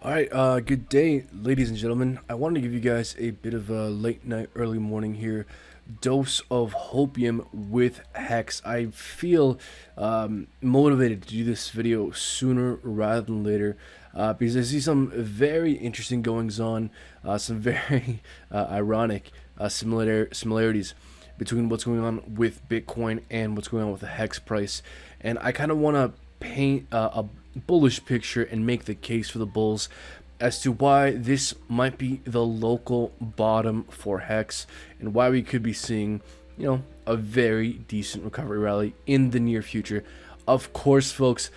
All right, good day, ladies and gentlemen. I wanted to give you guys a bit of a late night, early morning here dose of Hopium with Hex. I feel motivated to do this video sooner rather than later because I see some very interesting goings on, some very ironic similarities between what's going on with Bitcoin and what's going on with the Hex price. And I kind of want to paint a bullish picture and make the case for the bulls as to why this might be the local bottom for Hex and why we could be seeing, a very decent recovery rally in the near future. Of course, folks,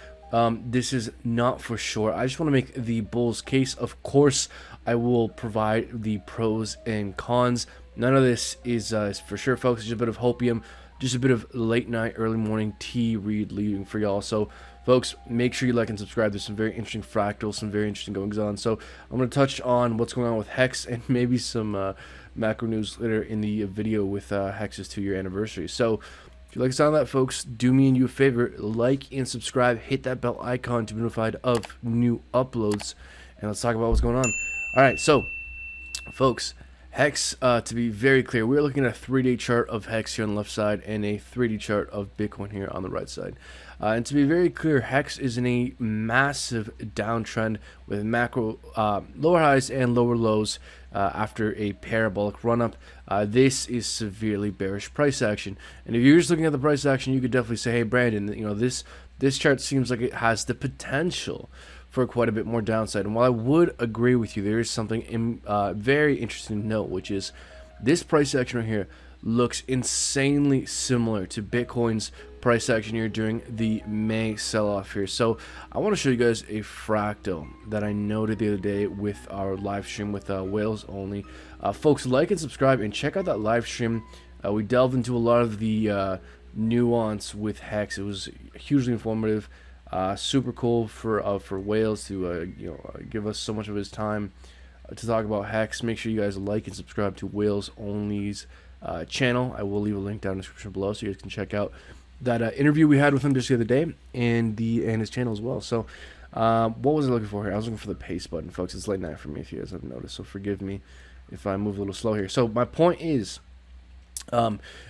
this is not for sure. I just want to make the bulls case. Of course, I will provide the pros and cons. None of this is for sure, folks. It's just a bit of Hopium, just a bit of late night, early morning tea read leading for y'all. So, folks, make sure you like and subscribe. There's some very interesting fractals, some very interesting goings on. So, I'm going to touch on what's going on with Hex and maybe some macro news later in the video with Hex's 2-year anniversary. So, if you like the sound of that, folks, do me and you a favor, like and subscribe, hit that bell icon to be notified of new uploads, and let's talk about what's going on. All right, so, folks, Hex, to be very clear, we're looking at a 3-day chart of Hex here on the left side and a 3D chart of Bitcoin here on the right side. And to be very clear, Hex is in a massive downtrend with macro lower highs and lower lows after a parabolic run-up. This is severely bearish price action. And if you're just looking at the price action, you could definitely say, hey, Brandon, this chart seems like it has the potential for quite a bit more downside. And while I would agree with you, there is something very interesting to note, which is this price action right here looks insanely similar to Bitcoin's price action here during the May sell-off here. So I want to show you guys a fractal that I noted the other day with our live stream with whales only. Folks, like and subscribe and check out that live stream. We delved into a lot of the nuance with Hex. It was hugely informative. Super cool for Wales to give us so much of his time to talk about Hex. Make sure you guys like and subscribe to Wales Only's channel. I will leave a link down in the description below so you guys can check out that interview we had with him just the other day and his channel as well. So what was I looking for here? I was looking for the paste button, folks. It's late night for me if you guys have noticed, so forgive me if I move a little slow here. So my point is,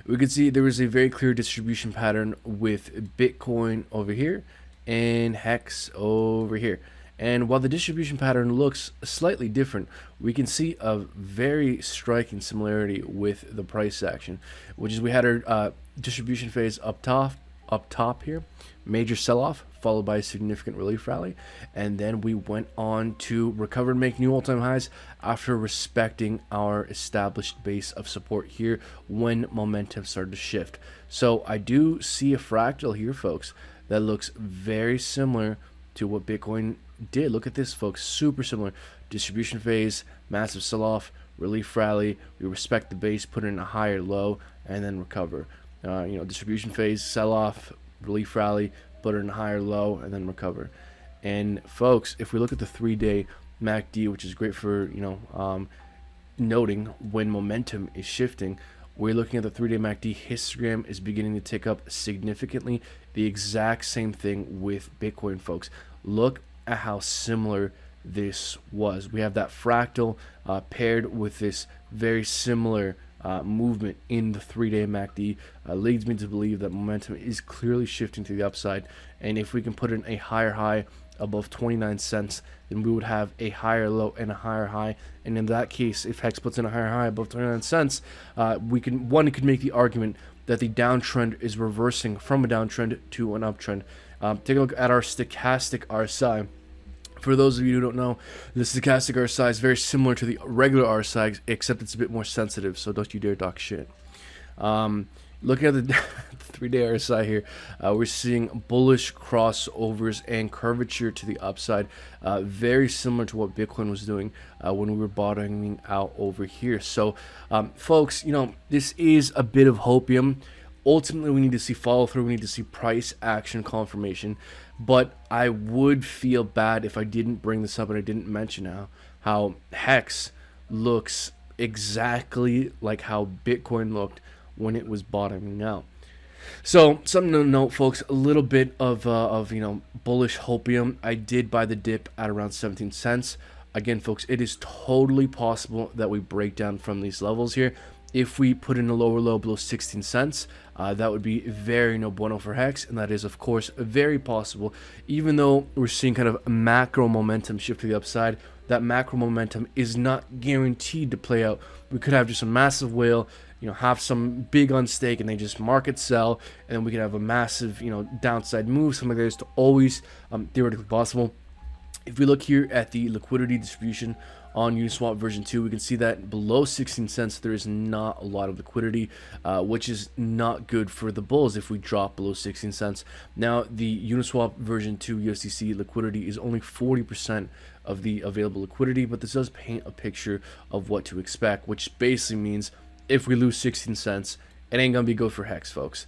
we could see there was a very clear distribution pattern with Bitcoin over here and Hex over here. And while the distribution pattern looks slightly different, we can see a very striking similarity with the price action, which is we had our distribution phase up top here, major sell-off followed by a significant relief rally, and then we went on to recover and make new all-time highs after respecting our established base of support here when momentum started to shift. So I do see a fractal here, folks, that looks very similar to what Bitcoin did. Look at this, folks, super similar. Distribution phase, massive sell-off, relief rally, we respect the base, put it in a higher low, and then recover. Distribution phase, sell-off, relief rally, put it in a higher low, and then recover. And folks, if we look at the 3-day MACD, which is great for noting when momentum is shifting, we're looking at the 3-day MACD histogram is beginning to tick up significantly. The exact same thing with Bitcoin, folks. Look at how similar this was. We have that fractal paired with this very similar movement in the 3-day MACD. Leads me to believe that momentum is clearly shifting to the upside. And if we can put in a higher high above 29 cents, then we would have a higher low and a higher high. And in that case, if Hex puts in a higher high above 29 cents, one could make the argument that the downtrend is reversing from a downtrend to an uptrend. Take a look at our stochastic RSI. For those of you who don't know, the stochastic RSI is very similar to the regular RSI, except it's a bit more sensitive, so don't you dare talk shit. Looking at the 3-day RSI here, we're seeing bullish crossovers and curvature to the upside, very similar to what Bitcoin was doing when we were bottoming out over here. So, folks, this is a bit of Hopium. Ultimately, we need to see follow-through. We need to see price action confirmation. But I would feel bad if I didn't bring this up and I didn't mention how Hex looks exactly like how Bitcoin looked when it was bottoming out. So something to note, folks, a little bit of bullish hopium. I did buy the dip at around 17 cents. Again, folks, it is totally possible that we break down from these levels here. If we put in a lower low below 16 cents, that would be very no bueno for Hex, and that is, of course, very possible. Even though we're seeing kind of a macro momentum shift to the upside, that macro momentum is not guaranteed to play out. We could have just a massive whale, have some big on stake and they just market sell, and then we could have a massive, downside move. Something like that is always theoretically possible. If we look here at the liquidity distribution on Uniswap version 2, we can see that below 16 cents there is not a lot of liquidity, which is not good for the bulls if we drop below 16 cents. Now, the Uniswap version 2 USDC liquidity is only 40% of the available liquidity, but this does paint a picture of what to expect, which basically means if we lose 16 cents, it ain't gonna be good for Hex, folks.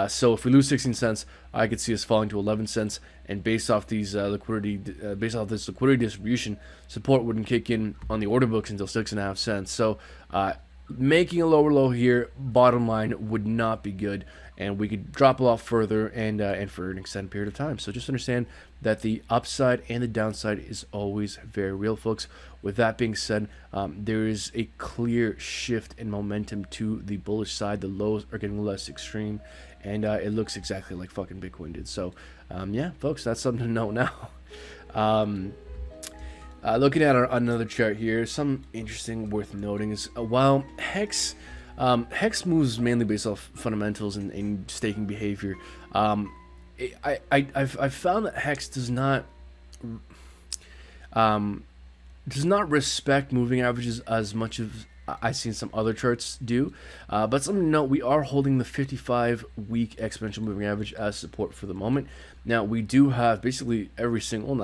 So if we lose 16 cents, I could see us falling to 11 cents, and based off these based off this liquidity distribution, support wouldn't kick in on the order books until 6.5 cents. So making a lower low here, bottom line, would not be good, and we could drop a lot further and for an extended period of time. So just understand that the upside and the downside is always very real, folks. With that being said, there is a clear shift in momentum to the bullish side. The lows are getting less extreme, and it looks exactly like fucking Bitcoin did. So yeah, folks, that's something to know now. Looking at another chart here, some interesting worth noting is while Hex moves mainly based off fundamentals and staking behavior, I've found that Hex does not respect moving averages as much as I've seen some other charts do. But something to note, we are holding the 55-week exponential moving average as support for the moment. Now, we do have basically not every single,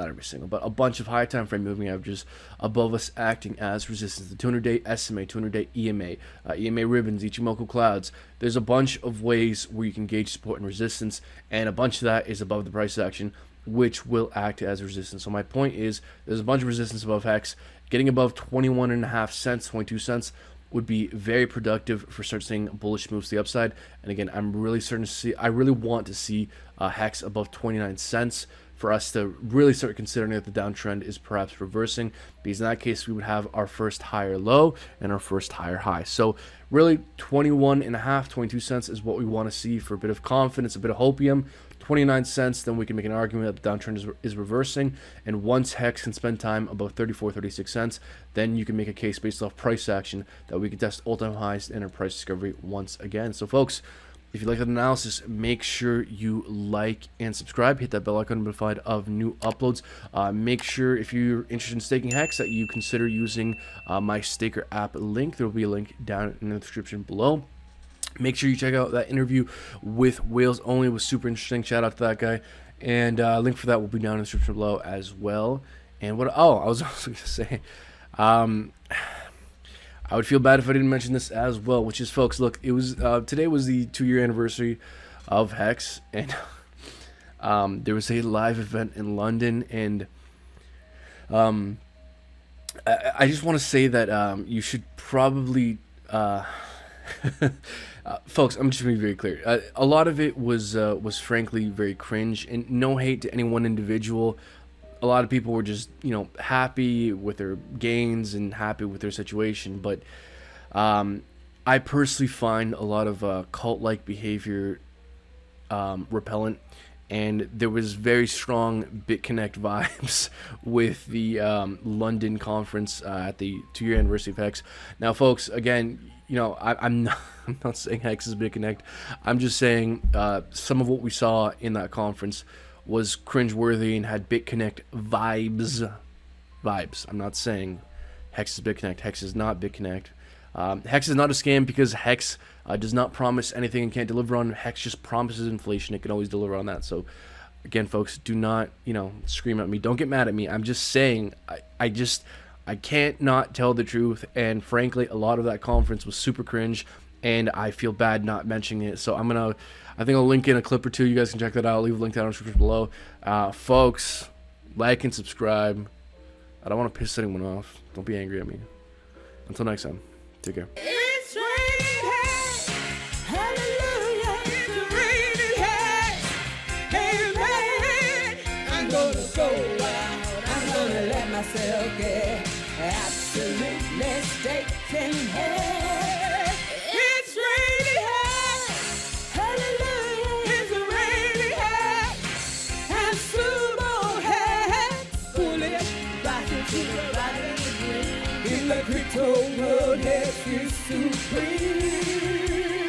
but a bunch of high time frame moving averages above us acting as resistance. The 200-day SMA, 200-day EMA, EMA ribbons, Ichimoku clouds. There's a bunch of ways where you can gauge support and resistance, and a bunch of that is above the price action, which will act as resistance. So my point is, there's a bunch of resistance above Hex. Getting above 21.5 cents, 22 cents would be very productive for start seeing bullish moves to the upside. And again, I really want to see Hex above 29 cents for us to really start considering that the downtrend is perhaps reversing, because in that case we would have our first higher low and our first higher high. So really 21.5, 22 cents is what we want to see for a bit of confidence, a bit of hopium. 29 cents, then we can make an argument that the downtrend is reversing, and once Hex can spend time above 34, 36 cents, then you can make a case based off price action that we can test all-time highs and our price discovery once again. So folks, if you like that analysis, make sure you like and subscribe. Hit that bell icon to be notified of new uploads. Make sure, if you're interested in staking Hex, that you consider using my staker app link. There will be a link down in the description below. Make sure you check out that interview with Whales Only. It was super interesting. Shout out to that guy. And link for that will be down in the description below as well. And I was also going to say, I would feel bad if I didn't mention this as well, which is, folks, look, it was today was the 2-year anniversary of Hex, and there was a live event in London, and I just want to say that you should probably folks, I'm just going to be very clear. A lot of it was frankly very cringe, and no hate to any one individual. A lot of people were just, happy with their gains and happy with their situation. But I personally find a lot of cult-like behavior repellent. And there was very strong BitConnect vibes with the London conference at the 2-year anniversary of Hex. Now, folks, again, I'm not saying Hex is BitConnect. I'm just saying some of what we saw in that conference was cringeworthy and had BitConnect vibes. I'm not saying Hex is BitConnect. Hex is not BitConnect. Hex is not a scam because Hex does not promise anything and can't deliver on. Hex just promises inflation. It can always deliver on that. So, again, folks, do not, scream at me. Don't get mad at me. I'm just saying, I can't not tell the truth. And frankly, a lot of that conference was super cringe, and I feel bad not mentioning it. So I think I'll link in a clip or two. You guys can check that out. I'll leave a link down in the description below. Folks, like and subscribe. I don't want to piss anyone off. Don't be angry at me. Until next time, take care. It's raining, hallelujah, it's raining. silky, absolutely stinking hair. It's really hair. Hallelujah. It's really hair. And sumo hair. Bullish, right into the right of the green. In the crypto world, hair is supreme.